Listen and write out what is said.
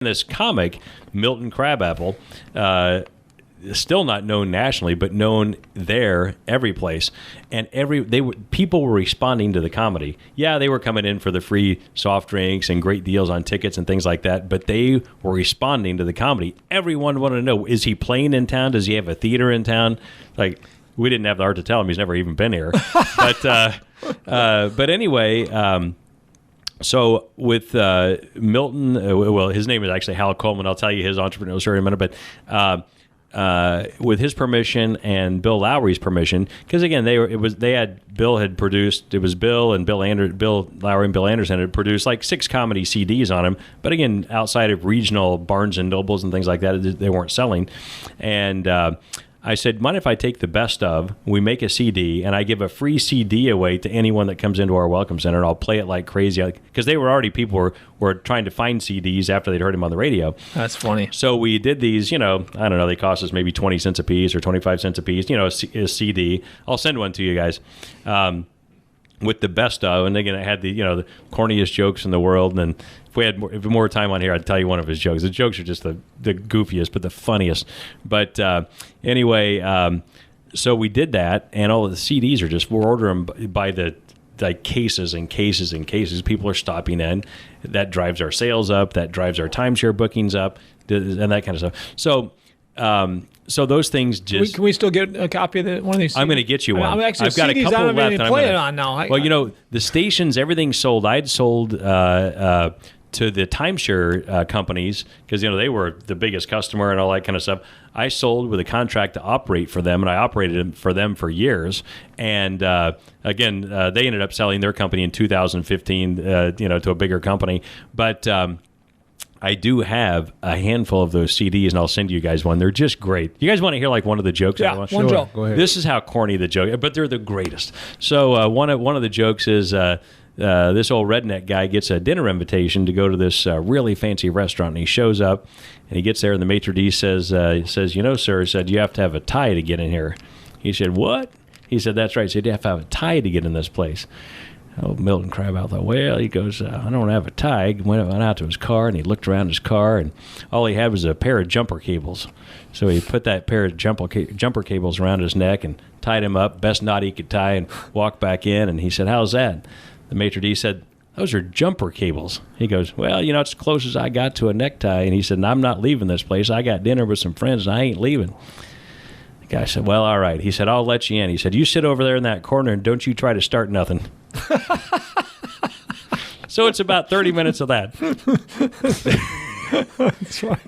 This comic, Milton Crabapple, still not known nationally, but known there every place, and people were responding to the comedy. Yeah, they were coming in for the free soft drinks and great deals on tickets and things like that, but they were responding to the comedy. Everyone wanted to know: is he playing in town? Does he have a theater in town? Like, we didn't have the heart to tell him; he's never even been here. But anyway. So with Milton, well, his name is actually Hal Coleman. I'll tell you his entrepreneurial story in a minute. But with his permission and Bill Lowry's permission, because again, Bill had produced. It was Bill Lowry and Bill Anderson had produced like 6 comedy CDs on him. But again, outside of regional Barnes and Nobles and things like that, they weren't selling. And I said, mind if I take the best of, we make a CD, and I give a free CD away to anyone that comes into our Welcome Center, and I'll play it like crazy. Because people were trying to find CDs after they'd heard him on the radio. That's funny. So we did these, I don't know, they cost us maybe 20 cents a piece or 25 cents a piece, a CD. I'll send one to you guys. With the best of, and again, I had the corniest jokes in the world, and then if we had more time on here, I'd tell you one of his jokes. The jokes are just the goofiest, but the funniest. But anyway, so we did that, and all of the CDs we're ordering by the cases and cases and cases. People are stopping in. That drives our sales up. That drives our timeshare bookings up, and that kind of stuff. So those things just... Can we still get a copy of one of these CDs? I'm going to get you one. I've got CDs, a couple left. I'm play it on now. The stations, everything sold. I'd sold to the timeshare companies because, they were the biggest customer and all that kind of stuff. I sold with a contract to operate for them, and I operated for them for years. And again, they ended up selling their company in 2015, to a bigger company. But... I do have a handful of those CDs, and I'll send you guys one. They're just great. You guys want to hear like one of the jokes? Yeah, one joke. Go ahead. This is how corny the joke, but they're the greatest. So one of the jokes is this old redneck guy gets a dinner invitation to go to this really fancy restaurant, and he shows up, and he gets there, and the maitre d' says, sir, he said, you have to have a tie to get in here. He said, what? He said, that's right. He said, you have to have a tie to get in this place. Oh, Milton Crabapple thought, well, he goes, I don't have a tie. He went out to his car, and he looked around his car, and all he had was a pair of jumper cables. So he put that pair of jumper cables around his neck and tied him up, best knot he could tie, and walked back in. And he said, how's that? The maitre d' said, those are jumper cables. He goes, well, it's as close as I got to a necktie. And he said, I'm not leaving this place. I got dinner with some friends, and I ain't leaving. The guy said, well, all right. He said, I'll let you in. He said, you sit over there in that corner, and don't you try to start nothing. So it's about 30 minutes of that. That's right.